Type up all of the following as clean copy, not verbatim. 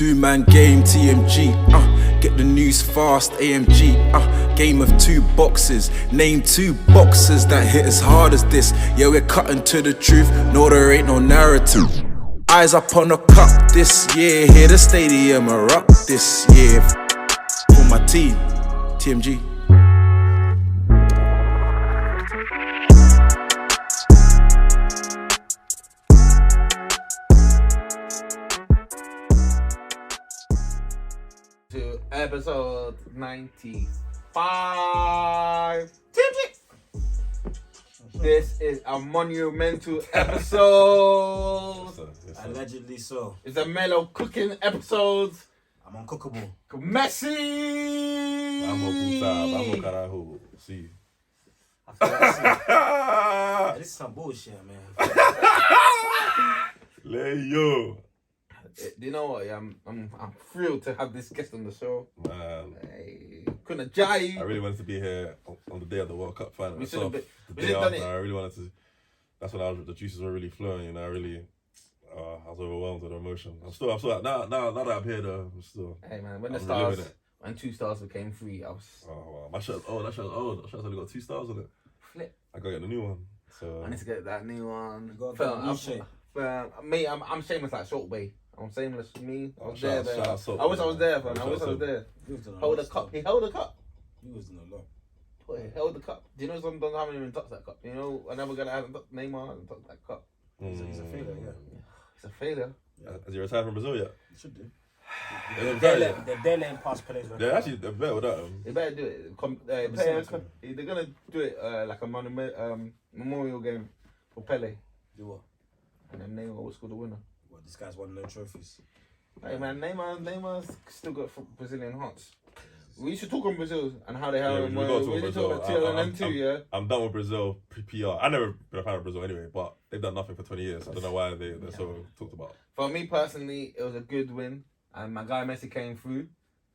Two-man game, TMG, get the news fast, AMG, game of two boxes. Name two boxers that hit as hard as this. Yeah, we're cutting to the truth, no, there ain't no narrative. Eyes up on the cup this year, hear the stadium erupt this year. For my team, TMG. To episode 95. This is a monumental episode. Yes, allegedly so. It's a mellow cooking episode. I'm uncookable. Messi! Vamos, carajo. See. I feel like this is some bullshit, man. Leo. Do you know what? Yeah, I'm thrilled to have this guest on the show. Man. Hey, couldn't jai. I really wanted to be here on the day of the World Cup final. We should have the we day should have done after, it. I really wanted to. That's when the juices were really flowing. You know, I was overwhelmed with emotion. I'm still now that I'm here though. I'm still. Hey man, I'm reliving it. when 2 stars became 3, I was Oh wow, that shirt's only got 2 stars on it. flip. I gotta get the new one. So I need to get that new one. You gotta Fam, get a new shape. Me, I'm shameless like Short Bay. I'm shameless. Me, I was there. shout out Salt I wish I Bae, was there, man. fam. I Shout wish I out was Salt there. You was doing a Hold lot the of cup. stuff. He held the cup. You was doing a lot. Boy, he held the cup. Do you know sometimes I haven't even touched that cup? You know, another guy that hasn't touched Neymar hasn't touched that cup. He's a failure, yeah. It's a failure. Has he retired from Brazil yet? You should do. They're They're letting past players. actually they're better with that. They better do it. They're gonna do it like a memorial game for Pele, Do what? and then Neymar will score the winner. Well, this guy's won no trophies. Hey man, Neymar's still got Brazilian hearts. We should talk on Brazil and how they have. we gotta talk We need to talk Brazil. about 2002, yeah. I'm done with Brazil PR. I never been a fan of Brazil anyway, but they've done nothing for 20 years. I don't know why they're so talked about. For me personally, it was a good win, and my guy Messi came through.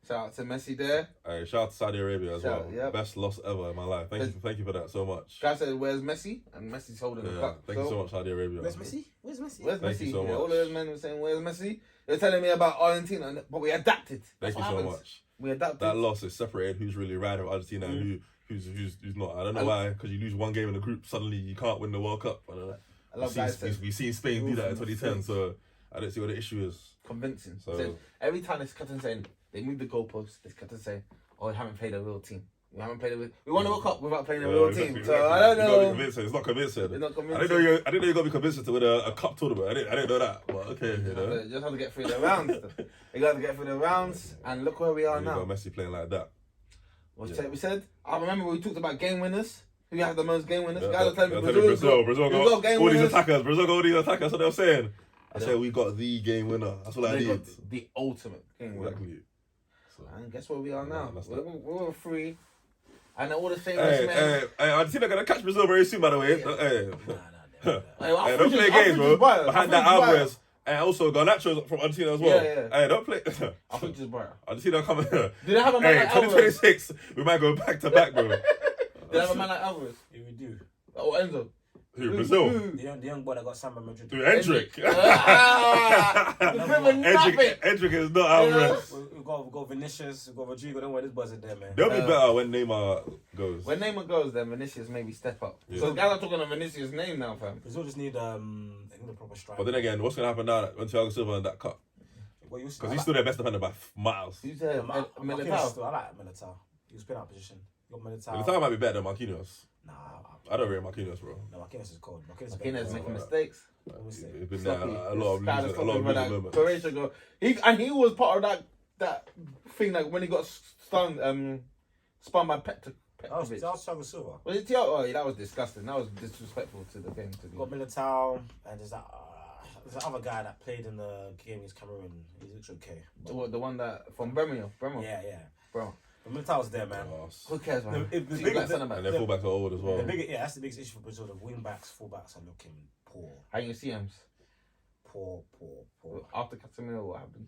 Shout out to Messi there. Hey, shout out to Saudi Arabia as well. Yep. Best loss ever in my life. Thank you for that so much. Guy said, "Where's Messi?" And Messi's holding the cup. Thank you so much, Saudi Arabia. Where's Messi? Where's Messi? Where's Thank Messi? you so Yeah, much. all of those men were saying, "Where's Messi?" They're telling me about Argentina, but we adapted. Thank That's you what so happens. much. We adapted. That loss is separated who's really riding with Argentina and who's not. I don't know why, because you lose one game in the group, suddenly you can't win the World Cup. I don't know. I love guys saying We've seen Spain do that in 2010, so I don't see what the issue is. convincing. So- So every time they kept on saying they moved the goalposts, they kept on saying, "Oh, we haven't played a real team. We haven't played we won the World Cup without playing a real team." So I don't You gotta be know. convincing. It's not convincing. It's not I convincing. didn't know you got to be convincing to win a cup tournament. I didn't know that. But okay, you know. Just have to get through the rounds. You got to get through the rounds, and look where we are And you now. got Messi playing like that. We said, I remember we talked about game winners. Who have the most game winners? Yeah, Guys are telling me Brazil we got got game all these winners. attackers. Brazil got all these attackers. That's what they were saying. I said we got the game winner. That's all I They need. got the ultimate game winner. Exactly. So, And guess where we are now? that's We're free. And all the same hey, men. Argentina gonna catch Brazil very soon, by the way. Nah, Hey, Hey, don't play games, bro. Behind that Alvarez. And also Garnacho from Argentina as well. Yeah. Hey, don't play. I think just brighter. Argentina coming here. Do they have a man Hey, like Alvarez? 2026, we might go back to back, bro. Do they have a man like Alvarez? Yeah, we do. Oh, Enzo. Who, Brazil? The young boy that got Samba Madrid. Who, Hendrick? Nothing. Hendrick is not Alvarez. We've got Vinicius, we've got Rodrigo. Don't worry, this boys are there, man. They'll be better when Neymar goes. When Neymar goes, then Vinicius maybe step up. Yeah. So guys are talking of Vinicius' name now, fam. Brazil just need a proper striker. But then again, what's going to happen now when Thiago Silva in that cup? Well, Because he's still their best defender by miles. Who's there? I Militao. like Militao. He was playing out position. You got Militao. The time might be better than Marquinhos. Nah, I don't rate Marquinhos, bro. no, Marquinhos is cold. Marquinhos Marquinhos making Alright. mistakes. He's been there Sloppy. a lot of Guy that's losing talking about moments. Croatia goal. He was part of that thing, like when he got spun by That Petrovic. was Thiago Silva. Was it Thiago? Oh, yeah, that was disgusting. That was disrespectful to the game. To be Got Militao, and there's that other guy that played in the game against Cameroon. He looks okay. the one that from Birmingham. Yeah. Bro. But Militao's there, man. Who cares, man? The He's big- like centre back. And their fullbacks are old as well. That's the biggest issue for Brazil. The wing backs, fullbacks are looking poor. How you see him? Poor. After Casemiro, what happened?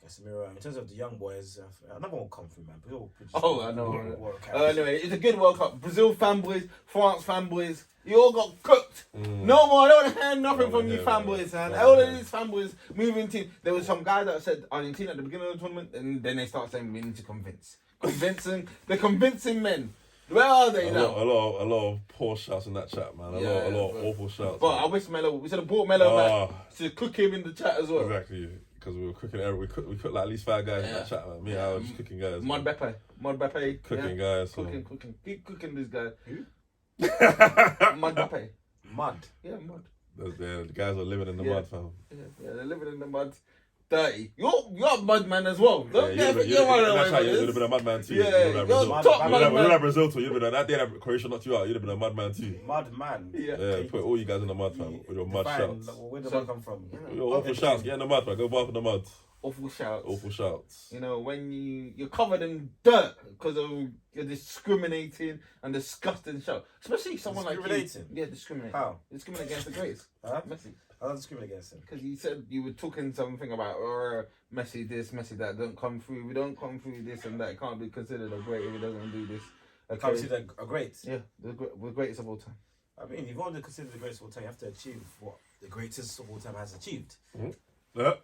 Casemiro. In terms of the young boys, another one will come through, man. Brazil Oh, I know. World Cup. Anyway, it's a good World Cup. Brazil fanboys, France fanboys, you all got cooked. No more. I don't want to hear nothing from you fanboys, man. All of these fanboys moving team. There was some guy that said Argentina at the beginning of the tournament, and then they start saying we need to convince. They're convincing men. Where are they now? A lot of poor shouts in that chat, man. A lot of awful shouts. But man. I wish we should have brought Melo back to cook him in the chat as well. Exactly, because we were cooking. We cooked like at least 5 guys in that chat, man. Me, I was just cooking guys. Mod Beppe. Cooking guys. So. Cooking. Keep cooking this guy. Who? Mod Beppe. Mud. Yeah, mud. The guys are living in the mud, fam. Yeah, they're living in the mud. Dirty. You're a mud man as well. Don't You would have been a mud man too. Yeah, you're top mud man. like Brazil too. You'd have been that day that Croatia knocked you out. You'd have been a mud man too. Mud man. Yeah. Put all you guys in the mud, fam. With your mud shouts. Where did mud come from? Your awful shouts. Get in the mud, man. Go bath in the mud. Awful shouts. Awful shouts. You know, when you're covered in dirt because of your discriminating and disgusting shout. Especially someone like you. Yeah, discriminate. How? Discriminate against the greats. Messi. I don't discriminate against him. Because you said you were talking something about Messi this, Messi that, don't come through. We don't come through this and that. It can't be considered a great if he doesn't do this. Okay. Can't be considered a great? Yeah, we're greatest of all time. I mean, if you want to consider the greatest of all time, you have to achieve what the greatest of all time has achieved. Mm-hmm. Yeah.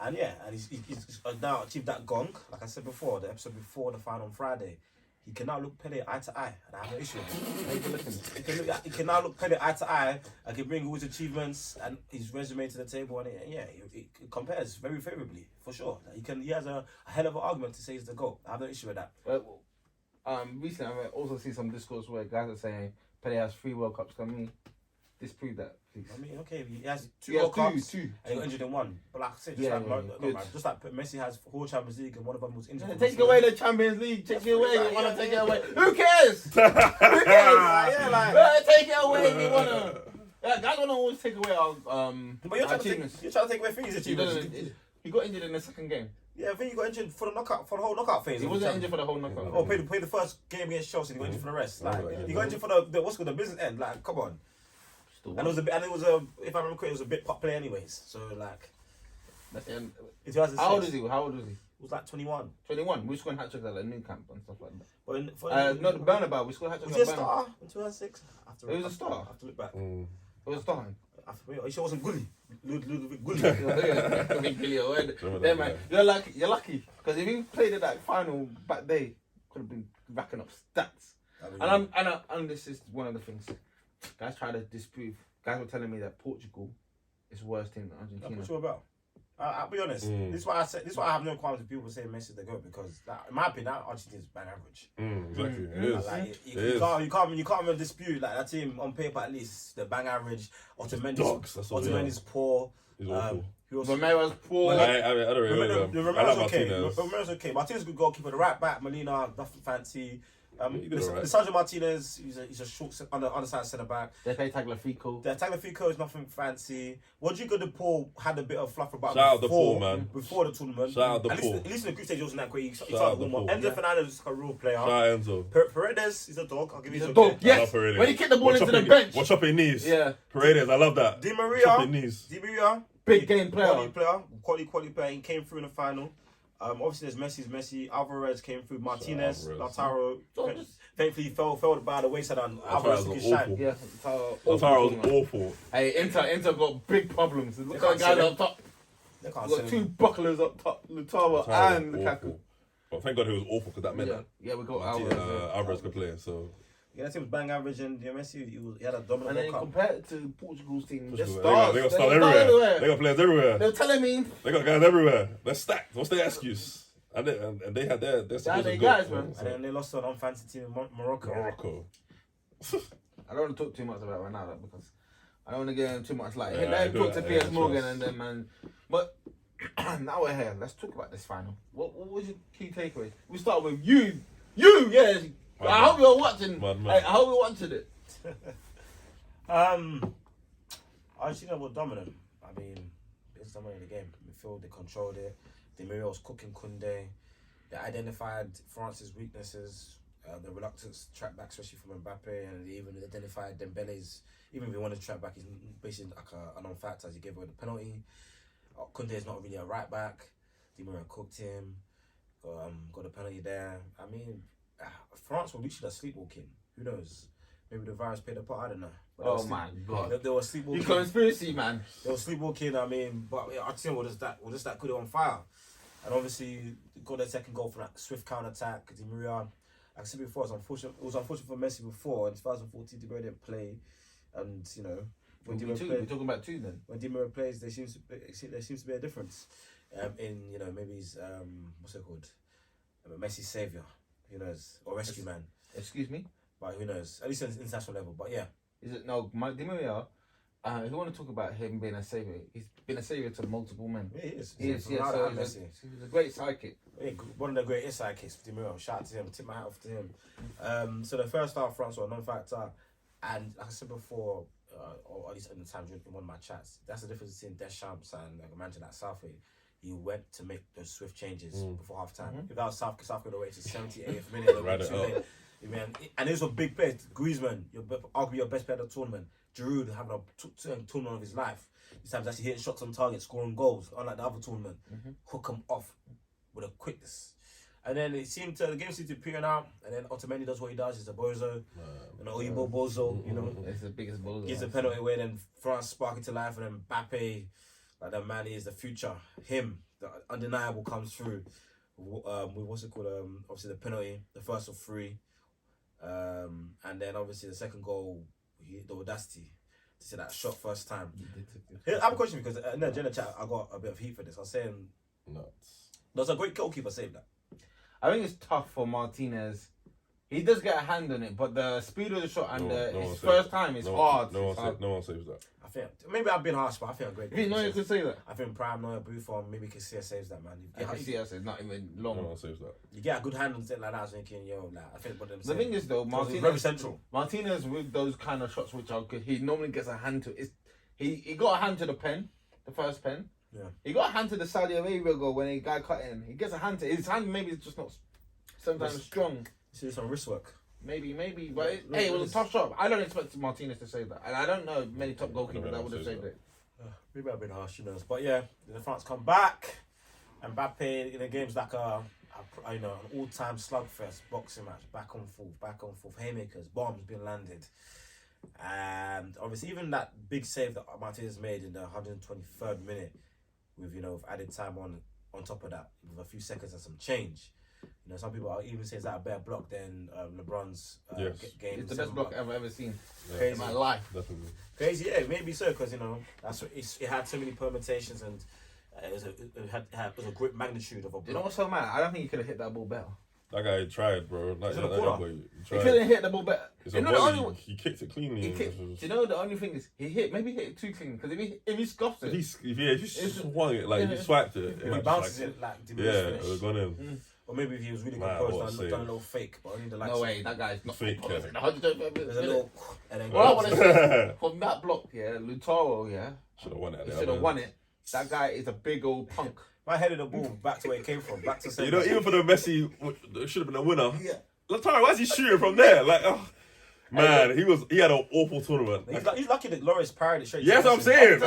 And he's now achieved that gong. Like I said before, the episode before the final on Friday, he can now look Pele eye to eye, and I have no issue with it. He can now look Pele eye to eye, and can bring all his achievements and his resume to the table, and it compares very favourably for sure. He has a hell of an argument to say he's the GOAT. I have no issue with that. Recently I've also seen some discourse where guys are saying Pele has 3 World Cups. Can we disprove that, please? I mean, okay, he has 2 World Cups, and he got injured in 1. But like I said, just like Messi has 4 Champions League, and one of them was injured. Take away the Champions League. Take it away. You wanna take it away? Who cares? Who cares? Take it away if you wanna. Guys wanna always take away our But you're trying to take away Fingy's achievements. He got injured in the second game. Yeah, I think he got injured for the whole knockout phase. He wasn't injured for the whole knockout. Oh, played the first game against Chelsea. And he got injured for the rest. Like he got injured for the business end. Like, come on. And it was if I remember correctly, it was a bit pop play anyways. So like, how old is he? How old was he? It was like 21. 21. We scored hat-tricks at the new camp and stuff like that. But not the Bernabeu. We scored hat-tricks. Was he a star in 2006? It was a star. I have to look back. It was a star. He sure wasn't Gully. Ludwig Gully. Yeah, man. You're lucky. Because if he played at that final back day, could have been racking up stats. And this is one of the things. Guys try to disprove. Guys were telling me that Portugal is worse than Argentina. What's about? I'll be honest. This is why I said. This is why I have no qualms with people saying Messi the GOAT, because in my opinion, Argentina is bang average. Exactly, it is. Like, you can't even dispute like that team on paper at least. The bang average. Otamendi's poor. He's awful. Romero's poor. I don't really know. Romero's okay. Romero's okay. Martinez is a good goalkeeper. The right back, Molina, nothing fancy. Lisandro Martinez, he's a short underside centre back. They play Tagliafico. Tagliafico is nothing fancy. Rodrigo de Paul had a bit of fluff about Shout out Paul, man. Before the tournament. Shout out Paul. At least in the group stage, he wasn't that great. He started warm up. Enzo Fernandez is a real player. Shout out Enzo. Paredes, he's a dog. I'll give you a dog. Yes. When he kicked the ball into the bench. Watch up your knees. Yeah. Paredes, I love that. Di Maria. Big game player. Quality player. He came through in the final. Obviously, there's Messi. Alvarez came through. Martinez, Lautaro. Thankfully, he fell by the wayside, and Alvarez took his shine. Yeah, Lautaro was awful. Hey, Inter got big problems. Look at the guys up top. They got 2 bucklers up top, Lautaro and Lukaku. But thank God he was awful, because that meant that we got Alvarez could play. So yeah, that team was bang average, and Messi he had a dominant. And then compared it to Portugal's team, they got stars everywhere. They got players everywhere. They were telling me they got guys everywhere. They're stacked. What's their excuse? And they had their guys, man. And then they lost to an unfancy team in Morocco. I don't want to talk too much about Ronaldo because I don't want to get into too much like. They talk to Piers Morgan and then man, but now we're here. Let's talk about this final. What was your key takeaways? We start with you. Yes. I hope you're watching. I hope you're watching it. Argentina were dominant. I mean, they dominated the game. Midfield, they controlled it. Di Maria was cooking Koundé. They identified France's weaknesses, the reluctance to track back, especially from Mbappe, and they even identified Dembele's. Even if he wanted to track back, he's basically like a non-factor as he gave away the penalty. Koundé is not really a right back. Di Maria cooked him. Got a penalty there. I mean, France were literally sleepwalking. Who knows? Maybe the virus played a part. I don't know. But Oh my God! They were sleepwalking. You conspiracy man. They were sleepwalking. I mean, but our team was just that good on fire. And obviously, got the second goal from that swift counter attack. Di Maria, like I said before, it was unfortunate for Messi before. In 2014, Di Maria didn't play, and you know. We're talking about two then. When Di Maria plays, there seems to be a difference in maybe he's what's it called, Messi's saviour, who knows, or rescue man. Excuse me, but who knows? At least on international level. But yeah, is it no? Di Maria. If you want to talk about him being a saviour, he's been a saviour to multiple men. Yeah, he is. He's a great sidekick. Yeah, one of the greatest sidekicks, Di Maria. Shout out to him. Tip my hat off to him. So the first half, France were a non-factor, and like I said before. Or at least in the time during one of my chats, that's the difference between Deschamps and like a manager at Southgate. He went to make those swift changes before half time. If that was Southgate would have waited to 78th minute, Right too late. And those were big players. Griezmann, arguably your best player of the tournament. Giroud having a tournament of his life. This time he's actually hitting shots on target, scoring goals, unlike the other tournament. Hook him off with a quickness. And then the game seemed to peter out, and then Otamendi does what he does. He's a bozo, an Oyibo bozo, you know. It's the biggest bozo. Gives the penalty away, then France spark into life, and then Mbappe, like that man, is the future. Him, the undeniable, comes through with what's it called? Obviously the penalty, the first of three, and then obviously the second goal, the audacity to see that shot first time. I have a question because in the agenda chat I got a bit of heat for this. I was saying, there's a great goalkeeper saved that. I think it's tough for Martinez. He does get a hand on it, but the speed of the shot and his first time is hard. No one saves that. I think maybe I've been harsh, but I think a great. You know you could say that. I think Prime, Neuer, Buffon, maybe Casilla saves that, man. Casilla is not even long. No one saves that. You get a good hand on it like that, I was thinking, I think what them the thing is though, Martinez very central. Martinez with those kind of shots which are good, he normally gets a hand to it. He got a hand to the pen, the first pen. Yeah. He got a hand to the Saudi Arabia goal when a guy cut in. He gets a hand to his hand. Maybe it's just not sometimes strong. See some wrist work. Maybe, but it was a tough shot. I don't expect Martinez to save that, and I don't know many top goalkeepers that would have saved it. Maybe I've been harsh, but yeah, the France come back, and Mbappe in the game's like an all-time slugfest boxing match, back and forth, haymakers, bombs being landed, and obviously even that big save that Martinez made in the 123rd minute, with added time on top of that, with a few seconds and some change. Some people are even saying it's a better block than LeBron's game. It's the best block I've ever seen in my life. Definitely. Crazy, yeah, maybe so, because that's what it had so many permutations and it was a great magnitude of a block. You know what's so mad? I don't think he could have hit that ball better. That guy tried, bro. He couldn't hit the ball better. He kicked it cleanly. Do you know the only thing is maybe hit it too clean, because if he scuffs it, if he swung it, like if he swiped it, if he bounces it like it would have gone in. Or maybe if he was really composed and done a little fake, but only the likes. No way, that guy's not fake. There's a little. Well, I want to say from that block, Lautaro, should have won it. He should have won it. That guy is a big old punk. I headed the ball back to where it came from, back to center. Even for the Messi, it should have been a winner. Yeah. Lautaro, why is he shooting from there? Like, man, he had an awful tournament. He's lucky that Loris parried it straight. Yes, I'm saying.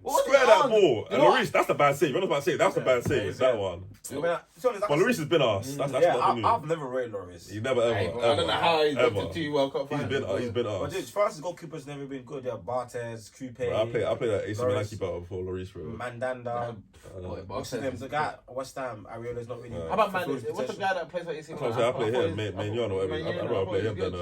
Square that ball. And Lloris, that's the bad save. I'm not about to say that's the bad save. It's that one. But Lloris has been asked. That's not the news. I've never rated Lloris. He never ever. I don't know how he's got to 2 World Cup finals. He's been asked. But dude, France's goalkeeper's never been good. Yeah, Barthez, Coupe. I played that AC Milan keeper before Lloris, bro. Mandanda. What's his name? The guy at West Ham. Ariola's not really. How about Mandanda? What's the guy that plays like AC Milan? I play him, Maignan or whatever. I'd rather play him than.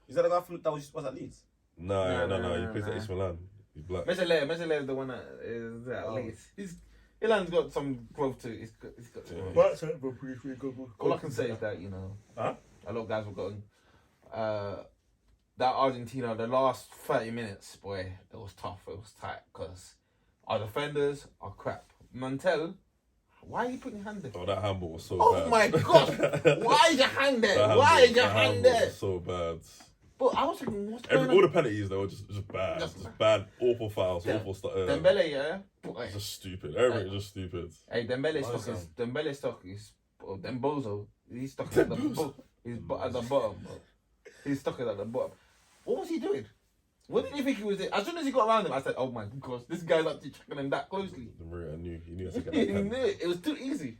Is that the guy that was at Leeds? No. He plays at AC Milan. He's black. Messi is the one that is at Leeds. Ilan's got some growth too. He's got pretty good. All I can say is that a lot of guys were going. That Argentina, the last 30 minutes, boy, it was tough. It was tight because our defenders are crap. Mantel, why are you putting your hand there? Oh, that handball was so bad. Oh my god! Why is your hand there? Why is your hand there? Was so bad. But I was thinking, what's going on? All the penalties though were just bad. Just bad, awful fouls, awful stuff. Dembele, just stupid. Everything is just stupid. Hey, Dembele's stock is Dembozo. He's stuck at the bottom. He's stuck at the bottom. What was he doing? What did you think he was doing? As soon as he got around him, I said, "Oh my gosh, this guy's actually tracking him that closely." The Maria knew he knew to get He that knew it. It was too easy,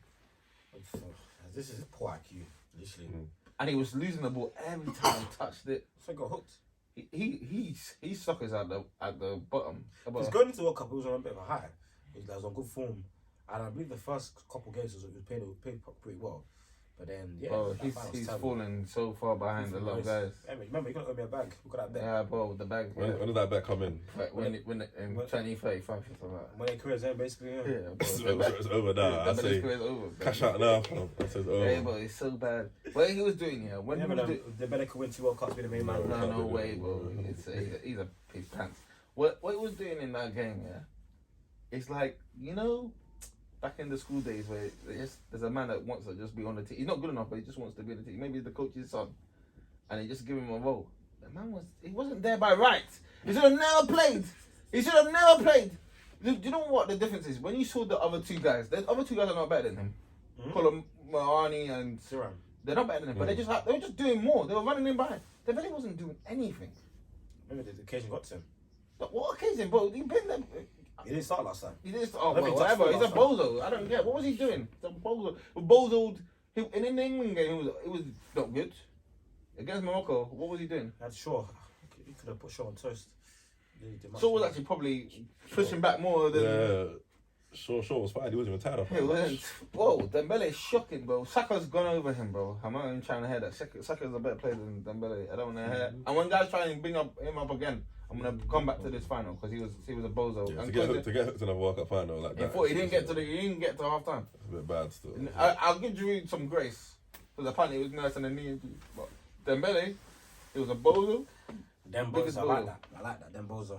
This is poor IQ, literally. and he was losing the ball every time he touched it. So he got hooked. He suckers at the bottom. He's going into the World Cup. He was on a bit of a high. He was on good form, and I believe the first couple games he was playing pretty well. But then, yeah, Bro, he's falling so far behind a lot of guys. Yeah, remember, you got to owe me a bag. Look at that bet. Yeah, bro, the bag. When did that bet come in? When in 2035 or something like that. When their career's end, basically, yeah. It's over now. I say over. cash out now. I said over. Yeah, but it's so bad. What he was doing here, when he was doing, the better could win 2 World Cups, be the main man. no way, bro. He's a his pants. What he was doing in that game, yeah, it's like, you know, back in the school days where there's a man that wants to just be on the team. He's not good enough, but he just wants to be on the team. Maybe it's the coach's son, and he just give him a role. The man wasn't there by right. He should have never played. Do you know what the difference is? When you saw the other two guys, the other two guys are not better than him. Colin Mahoney and Siram. They're not better than him, but they were just doing more. They were running him by. They really wasn't doing anything. Maybe the occasion got to him. But what occasion, bro? He been there. He didn't start last time. He didn't. Oh, well, whatever. He's a bozo. I don't get. What was he doing? He's a bozo. Bozoed. In the England game, it was not good. Against Morocco, what was he doing? That's Shaw. He could have put Shaw on toast. Shaw was actually probably pushing back more than. Yeah. Shaw was fine. He wasn't even tired of it. Whoa, Dembele is shocking, bro. Saka's gone over him, bro. I'm not even trying to hear that. Saka's a better player than Dembele. I don't want to hear. And when guys try and bring him up again, I'm gonna come back to this final because he was a bozo. Yeah, to get hooked in a World Cup final like that. He didn't get to half time. It's a bit bad still. I'll give Giroud some grace because apparently he was nice and a knee. But Dembele, he was a bozo. Dembozo, I like that. Dembozo.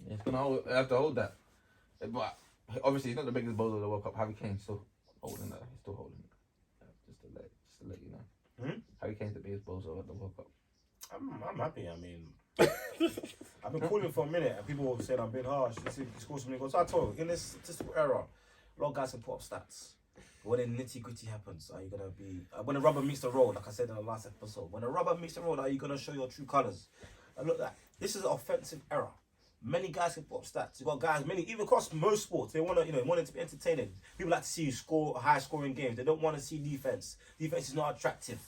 He's gonna have to hold that. But obviously, he's not the biggest bozo of the World Cup. Harry Kane's still holding that. He's still holding it. Just to let you know. Harry Kane's the biggest bozo of the World Cup. I'm happy. I mean, I've been calling for a minute, and people said I'm being harsh. He scores so many goals. So I told you, in this statistical era, a lot of guys can put up stats. But when the nitty gritty happens, are you gonna be when the rubber meets the road? Like I said in the last episode, when the rubber meets the road, are you gonna show your true colours? And look, this is an offensive era. Many guys can put up stats. You got guys, even across most sports, they want it to be entertaining. People like to see you score high scoring games. They don't want to see defense. Defense is not attractive.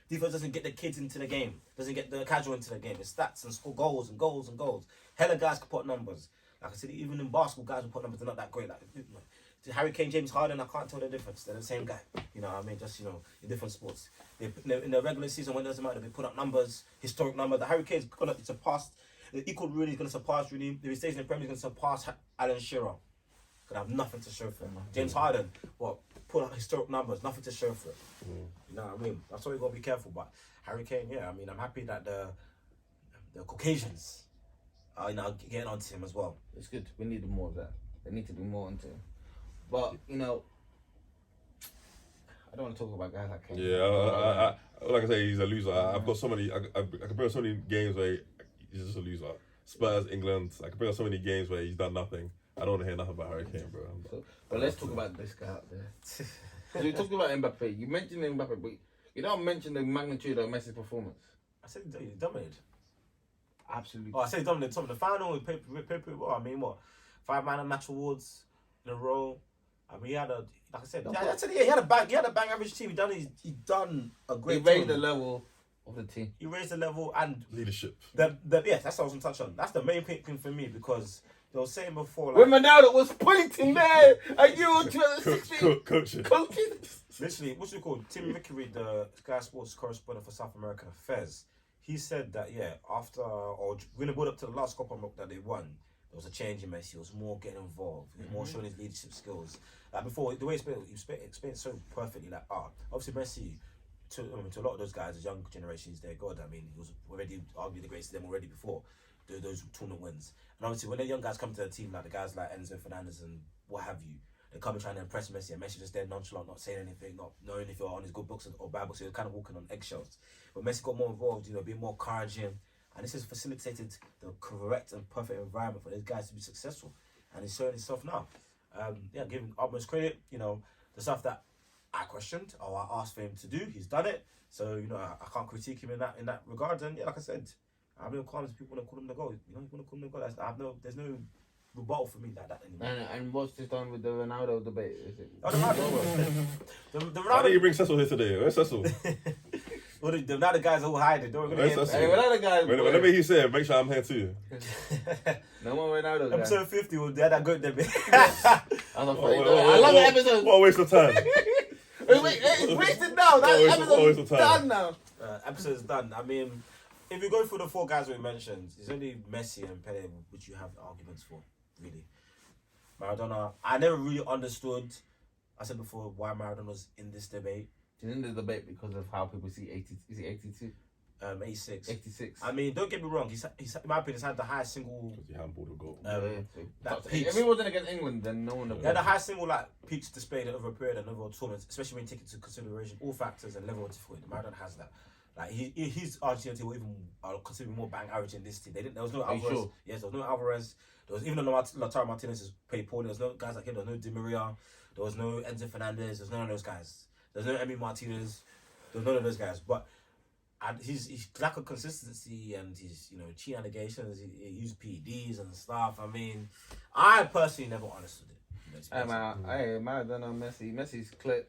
Defense doesn't get the kids into the game. Doesn't get the casual into the game. It's stats and score goals and goals and goals. Hella guys can put numbers. Like I said, even in basketball, guys will put numbers. They're not that great. Like Harry Kane, James Harden, I can't tell the difference. They're the same guy. You know what I mean? Just, in different sports. In the regular season, when it doesn't matter, they put up numbers, historic numbers. The Harry Kane's going to surpass, the equal Rooney is going to surpass Rooney. If he stays in the Premier League, he's going to surpass Alan Shearer. Going to have nothing to show for him. James Harden, put up historic numbers, nothing to show for it. You know what I mean? That's why you got to be careful. But Harry Kane, yeah, I mean, I'm happy that the Caucasians are getting onto him as well. It's good. We need more of that. There need to be more onto him. But, I don't want to talk about guys like Kane. Yeah, like I say, he's a loser. I've got so many, I can bring up so many games where he's just a loser. Spurs, England, I can bring up so many games where he's done nothing. I don't want to hear nothing about Harry Kane, bro. But let's talk about this guy out there. So you talked about Mbappe. You mentioned Mbappe, but you don't mention the magnitude of Messi's performance. I said he dominated. Absolutely. Oh, I said he dominated. Top of the final, he played well. I mean, 5 Man of the Match awards in a row. I mean, he had he had a bang average team. He done a great. He raised the level of the team. He raised the level and leadership. Yes, that's what I was going to touch on. That's the main thing for me because they were saying before, when Ronaldo was pointing there at you 2016, coaching. Literally, what's it called? Tim Vickery, the Sky Sports correspondent for South America Affairs, he said that after or when they build up to the last Copa America that they won, there was a change in Messi. He was more getting involved. He was more showing his leadership skills. Like before, the way he explained so perfectly. Like, obviously Messi, to a lot of those guys, the young generations, they're God. I mean, he was already arguably the greatest of them already before those tournament wins. And obviously, when the young guys come to the team, like the guys like Enzo Fernandez and what have you, they come and trying to impress Messi, and Messi just there nonchalant, not saying anything, not knowing if you're on his good books or bad books. So he was kind of walking on eggshells. But Messi got more involved, being more encouraging. And this has facilitated the correct and perfect environment for these guys to be successful. And he's showing himself now. Giving utmost credit, the stuff that I questioned or I asked for him to do, he's done it. So, I can't critique him in that regard. And like I said, I'm no comments. People want to call him the goal. You know, you want to call him the goal. There's no rebuttal for me like that anymore. And what's this done with the Ronaldo debate? Is it? Oh, the Ronaldo. Why did you bring Cecil here today? Where's Cecil? Well, the Ronaldo guys all hiding. Don't Where's get Cecil? Hey, Ronaldo guys. Whenever he's here, make sure I'm here too. No more Ronaldo guys. Episode 50, they had that good debate. I love that episode. What a waste of time. Wait, it's wasted now. That What a episode's waste of time. done now. Episode's done. I mean, if you go through the 4 guys we mentioned, it's only Messi and Pele which you have arguments for, really. Maradona, I never really understood, I said before, why Maradona's in this debate. He's in the debate because of how people see 80. Is he 82? 86. 86. I mean, don't get me wrong, he's in my opinion, he's had the highest single... He handballed a goal. that peaks. If he wasn't against England, then no one would He had the highest single peaks displayed over a period and over tournaments, especially when you take into consideration all factors and level of difficulty. Maradona has that. Like his Argentina team were even considered more bang average in this team. There was no Alvarez. Sure? Yes, there was no Alvarez. There was even though Lautaro Martinez is played poorly. There was no guys like him. There was no Di Maria. There was no Enzo Fernandez. There was none of those guys. There's no Emi Martinez. There was none of those guys. But his lack of consistency and his cheating allegations. He used PEDs and stuff. I mean, I personally never understood it. Hey, Maradona, Messi. Messi's clear.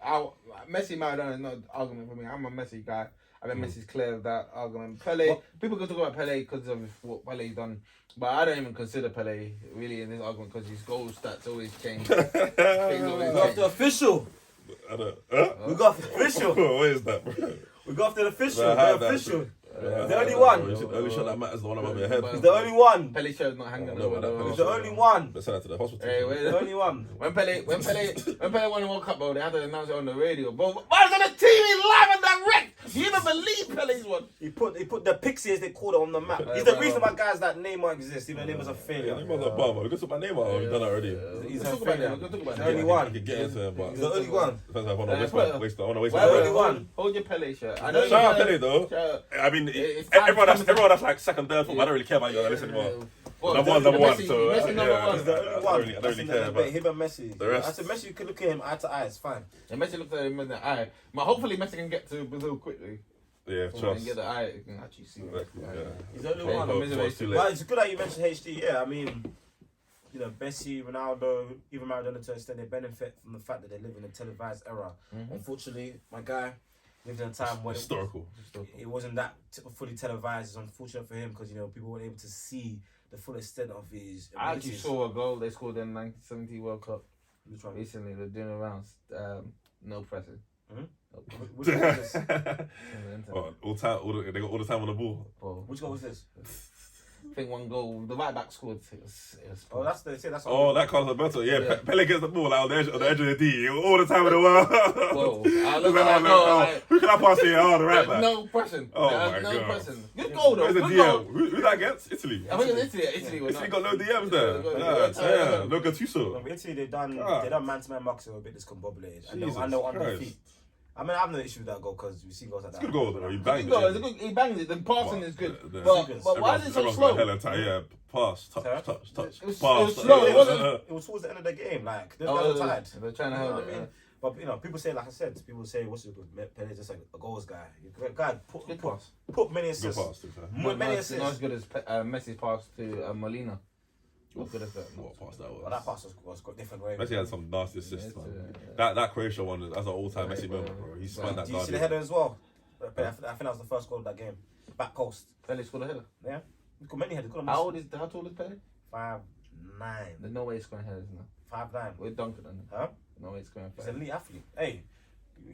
Messi, Maradona is not an argument for me. I'm a Messi guy. I mean, Messi's clear of that argument. Pele, people can talk about Pele because of what Pele's done, but I don't even consider Pele really in this argument because his goal stats always change. We got the official. I don't. We got the official. What is that, bro? We got the official. Nah, The official. The The only one. The only shot that matters is the one above your head. He's the only one. Pele show's not hanging No, over but that He's the. the only one. Let's send that to the hospital. Hey, wait, The only one. when Pele won the World Cup, bro, they had to announce it on the radio. But why is on the TV live and direct? Do you even believe Pele's one? He put the pixie as they called it on the map. He's the reason why guys that Neymar exists, even though Neymar's a failure. Neymar's a bum. We can talk about Neymar. We've done that already. He's Let's a talk about failure. that. We're gonna talk about The that. only I one. could get into it, but He's the only one. depends if I want to waste Well, I want to waste well, my only breath. one. Hold your Pele shirt. I know Shout out you- Pele though. Shout- I mean, It's time everyone that's like second, third, fourth, I don't really care about you guys anymore. Number one. Messi, So Messi number one. He's the only one. I don't That's really in the care debate. about. Him and Messi. The rest. I said Messi, you can look at him eye to eye. It's fine. And Messi looked at him in the eye. But hopefully Messi can get to Brazil quickly. Yeah, And trust. get the eye. You can actually see. Exactly, yeah. He's the only Okay, one. but- It's too late. But it's good that you mentioned HD. Yeah, I mean, Messi, Ronaldo, even Maradona to an extent, they benefit from the fact that they live in a televised era. Unfortunately, my guy lived in a time when Historical. it wasn't that fully televised. It's unfortunate for him because people weren't able to see the full extent of his I actually abilities. saw a goal they scored in 1970 World Cup Which one? recently. They're doing arounds. No pressing. Mhm. No pressing. Which one was this? On the internet. They got all the time on the ball. Bro, Which goal was this? I think one goal. The right back scored. It was Oh, that's that's. Oh, that Carlos Alberto. Yeah, Yeah. Pele gets the ball out on the edge of the D all the time in the world. Whoa. I look Like, at that goal, like, who can I pass here? Oh, the right back. no pressing. Oh There's my no God. pressing. Good goal though. Where's the Good DM? goal. Who that against? Italy. I think it's Italy. Italy was Italy not. got no DMs there. Yeah. Yeah, no Gattuso. Italy, they done God. man-to-man marks that were a bit discombobulated. Jesus I know on their Christ. feet. I mean, I have no issue with that goal because we see goals like It's that. a good goal though. He Good banged goal. it. It's a good. He banged it. The passing is good. The- But why is it so Everyone's slow? got hella time. Yeah, pass, touch, Sorry? touch, touch, It was pass. slow, it wasn't- It was towards the end of the game, like they're Oh, tired. they're trying to You know hold what it. I mean? But people say, like I said, people say, what's it good? Pele's just like a goals guy. Guy Good pass. put many Good assists. pass, to be fair. Many Not assists. as good as Messi's pass to Molina. Not good as that. What pass that was? Well, that pass was quite different way. Messi had some nasty assists, Yeah, man. yeah. That Croatia one, that's an all-time Yeah, Messi bro. moment, bro. He spun that Do you see the guardian. header as well? I think that was the first goal of that game. Back post. Pele scored a header. Yeah. He got many headers. How tall is Pele? 5'9". There's no way he's scoring headers now. 5'9". We're dunking on him. Huh? No way he's scoring He's headers. an elite athlete. Hey,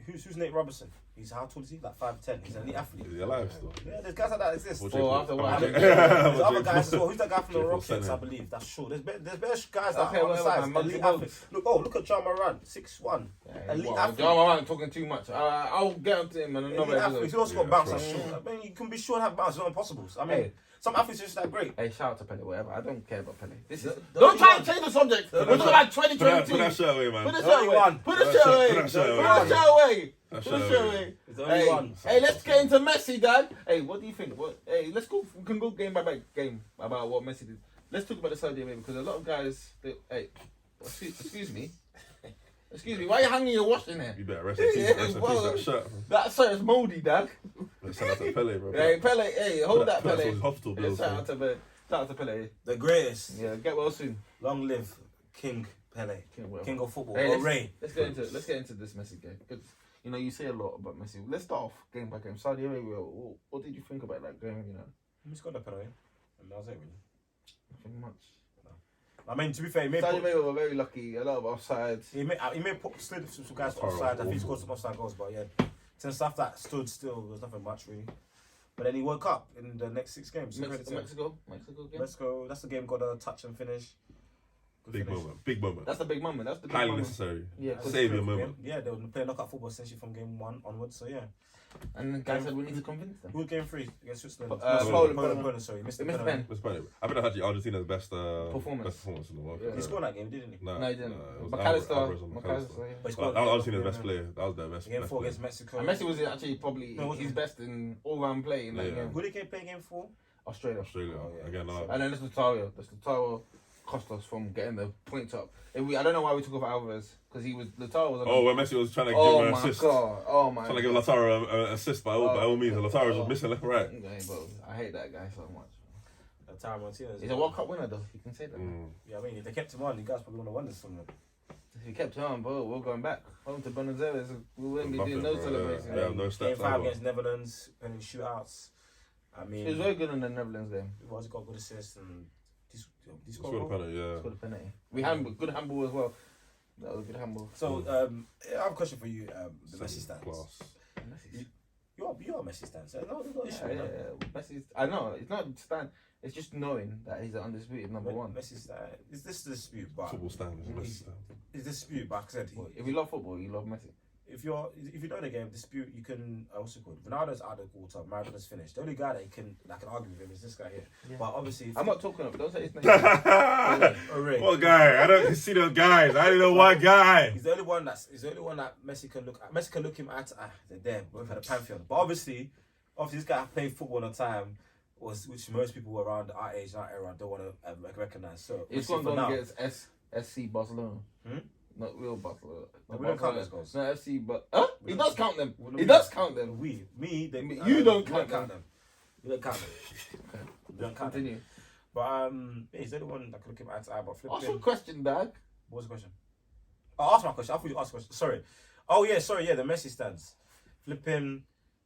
who's Nate Robertson? He's how tall is he? Like 5'10". He's an elite athlete. Is he alive still? Yeah, there's guys like that exist. What Well, you after call- what happened- There's What other you guys as call- well. Who's that guy from the Triple Rockets? center. I believe that's sure. There's better guys that Okay, are on the whatever, sides. man. Muggsy Elite Bogues. athletes. Look, look at John Moran, 6'1". Elite athlete. I'm talking too much. I'll get onto him in Elite another athlete. He's episode. also got Yeah, bounce. true. That's short. I mean, you can be sure and have bounce. It's not impossible. I mean, Hey. some athletes are just that great. Hey, shout out to Pele, whatever. I don't care about Pele. This is. The Don't only try one- and change the subject. We're only talking one- about Put that 2022. shirt away, man. Put the The shirt only away. one. Put the Put shirt that away. shirt Put the away. shirt away. That Put the shirt shirt away. away. It's the only Hey, one. hey, let's get into Messi, Dad. Hey, what do you think? Hey, let's go. We can go game by game about what Messi did. Let's talk about the Saudi Arabia because a lot of guys. Hey, excuse me. Excuse me, why are you hanging your wash in there? You better rest in peace. Rest in peace. That shirt. That shirt's mouldy, Dad. Shout out to Pele, bro. Hey, Pele, hey, hold that, Put Pele. his hospital bills. Shout out to Pele. Shout out to Pele. The greatest. Yeah, get well soon. Long live King Pele. King of football. Hey, Or Ray. Let's get into this Messi game. Because, you know, you say a lot about Messi. Let's start off game by game. Saudi Arabia, what did you think about that game, you know? He scored the penalty. And that was it, really. Nothing much. I mean, to be fair, he made Saudi Arabia were very lucky. A lot of offsides. He may slid some guys offside. I think he scored some offside goals, but yeah, some stuff that stood still was nothing much really. But then he woke up in the next 6 games. Mexico game. Mexico. That's the game got a touch and finish. Big moment. That's the big moment. That's the big Highly moment. necessary. Yeah, Savior moment. Yeah, they were playing knockout football essentially from game 1 onwards. So yeah. And the guy said we need to convince them. Who was game 3 against Switzerland? Poland. Sorry, missed They the missed penalty. pen. I think that's actually Argentina's best Performance in the world. Yeah. He scored that game, didn't he? No, he didn't. it was McAllister. But he That scored was Argentina's best player. That was their best. Game best 4 player. against Mexico. And Messi was actually probably his best in all-round play in that game. Who did they play game 4? Australia. Oh, yeah. Again. And then there's Lautaro cost us from getting the points up. I don't know why we took off Alvarez because Lautaro was. When Messi was trying to give him an assist. Oh my god! Trying to give Lautaro an assist by all means. Lautaro was missing left and right. Okay, bro, I hate that guy so much. Lautaro Martinez. He's a World Cup winner though. You can say that. Yeah, I mean, if they kept him on, you guys probably would have won this from them. If he kept him on, bro, we're going back home to Buenos Aires. We wouldn't be doing those celebrations. Yeah, no stats. Game 5 against Netherlands, penalty shootouts. I mean, he was very good in the Netherlands game. He was got good assists and he Scored a penalty, yeah. Scored a penalty. We had good handball as well. That was a good handball. So, I have a question for you. The Messi stance. Class. You're a Messi stance. No, there's no issue. Yeah. Messi's. I know it's not stand. It's just knowing that he's an undisputed number one. Messi's. Is this the dispute? But Football standards. Messi standards. is this dispute? But like I said, If you love football, you love Messi. if you know the game dispute, you can also call it. Ronaldo's out of the water. Maradona's finished. The only guy that can argue with him is this guy here. Yeah. But obviously, I'm not talking about. Don't say his name. What guy? I don't see those guys. I don't know what guy. He's the only one that Messi can look at. Messi can look him eye to eye. They're there, both at the pantheon. But obviously this guy played football on time, which most people around our age, our era, don't want to recognize. So He's going against SC Barcelona. Not real Barcelona. We don't count those goals. No FC, but he does count them. We He does count them. You don't count them. You don't count them. You don't count them. Continue. But he's the only one that can look him eye to eye. But Ask your question, Dag. What was the question? Oh, ask my question. I thought you asked a question. Sorry. Oh yeah, sorry. Yeah, the Messi stance. Flipping.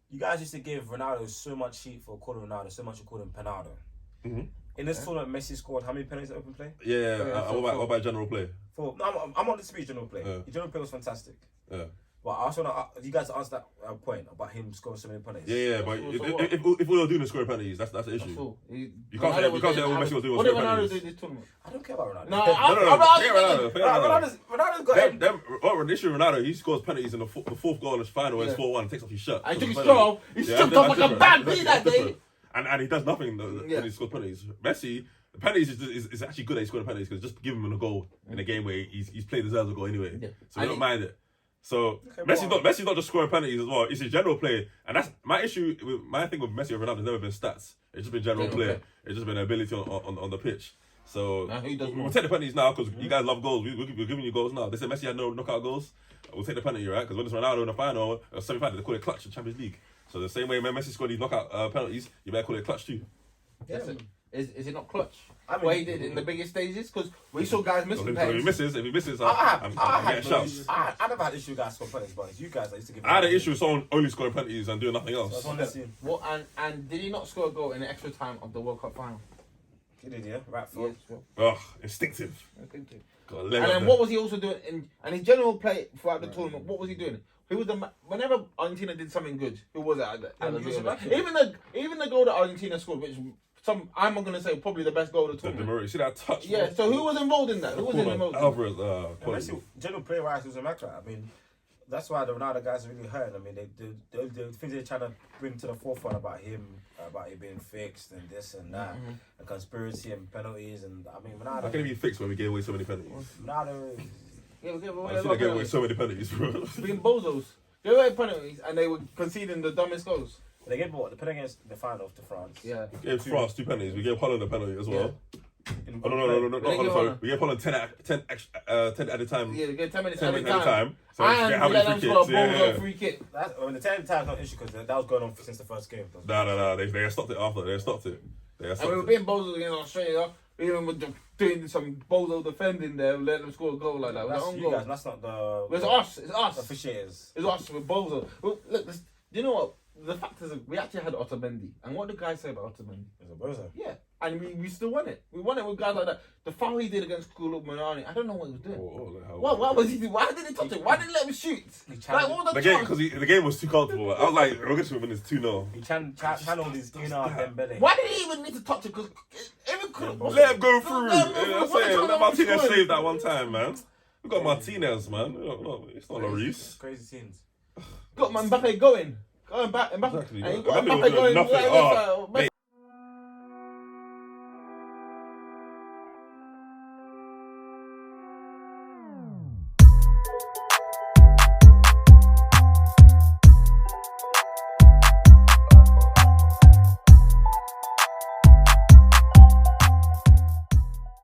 You guys used to give Ronaldo so much heat for calling Ronaldo, so much you called him Penaldo. Mm-hmm. In this tournament, Messi scored how many penalties at open play? Yeah. What about general play? I'm on the speech general play. The general play was fantastic. Yeah. But I also want you guys to answer that point about him scoring so many penalties. Yeah, but if all you're doing is scoring penalties, that's the issue. You can't say all Messi was doing was scoring scoring Ronaldo penalties. do this tournament? I don't care about Ronaldo. No, Ronaldo's Ronaldo's the issue with Ronaldo, he scores penalties in the fourth goal in the final when it's 4-1, takes off his shirt. I took his shirt off. He jumped off like a bad bee that day. And he does nothing when he scores penalties. Messi, the penalties is actually good that he scored penalties because just give him a goal in a game where he's played deserves a goal anyway. Yeah. So we don't mind it. So Messi's not just scoring penalties as well. It's his general play, and that's my issue. My thing with Messi and Ronaldo has never been stats. It's just been general play. It's just been ability on the pitch. So we'll take the penalties now because you guys love goals. We're giving you goals now. They said Messi had no knockout goals. We'll take the penalty, right? Because when it's Ronaldo in the final or semi-final, they call it clutch in Champions League. So the same way when Messi scored these knockout penalties, you better call it clutch too. Yeah. Is it not clutch? What he did in the biggest stages? Because we saw guys missing penalties. If he misses, I'm getting shots. I never had issue with guys scoring penalties, but it's you guys that used to give. I had an issue with someone only scoring penalties and doing nothing else. What and did he not score a goal in the extra time of the World Cup final? He did, yeah. Right foot. Ugh, instinctive. And then what was he also doing in his general play throughout the tournament? What was he doing? He was whenever Argentina did something good, who was it? Even the goal that Argentina scored, which I'm gonna say probably the best goal of the tournament. You see that touch? Yeah. So who was involved in that? Who was involved? Alvarez. Messi, general play wise, was a match. I mean, that's why the Ronaldo guys are really hurting. I mean, the things they're trying to bring to the forefront about him being fixed and this and that, and conspiracy and penalties, and I mean, Ronaldo. How can it be fixed when we gave away so many penalties? Ronaldo. I see they gave away so many penalties, bro. Being bozos. Gave away penalties and they were conceding the dumbest goals. They gave the penalty against the final to France. Yeah. We gave France 2 penalties. We gave Holland a penalty as well. in Oh, no, not They give Holland. on We gave Holland 10 at a time. Yeah, they get 10 minutes 10 every minutes at a time. time. So we And get how we let many them free score a kicks? Yeah, bozo yeah. free kick. I mean, the 10 time's not an issue because that was going on since the first game. No. They stopped it after. They stopped it. And we were being bozo against Australia. We even were doing some bozo defending there, letting them score a goal like that. That's Own you goal. guys. That's not the. It's us. It's us. Officiators. It's us with bozo. Well, look, do you know what? The fact is, we actually had Otamendi. And what did the guys say about Otamendi? It's a bozo. Yeah. And we still won it. We won it with guys like that. The foul he did against Kulu Manani, I don't know what he was doing. Why was he doing? Why didn't he touch it? Why didn't he let him shoot? Like, what was The game, because the game was too comfortable. I was like, we're going to win this 2-0. He channeled his inner Dembele. Why did he even need to touch it? Because even could Let him go through. Let him go through. I'm What saying, are you let trying to Martinez do? save that one time, man. We got Martinez, man. It's not Lloris. Crazy scenes. got Mbappe going. Going back. Exactly. And you got Mbappe was Mbappe doing going. nothing. Like, Oh, Messi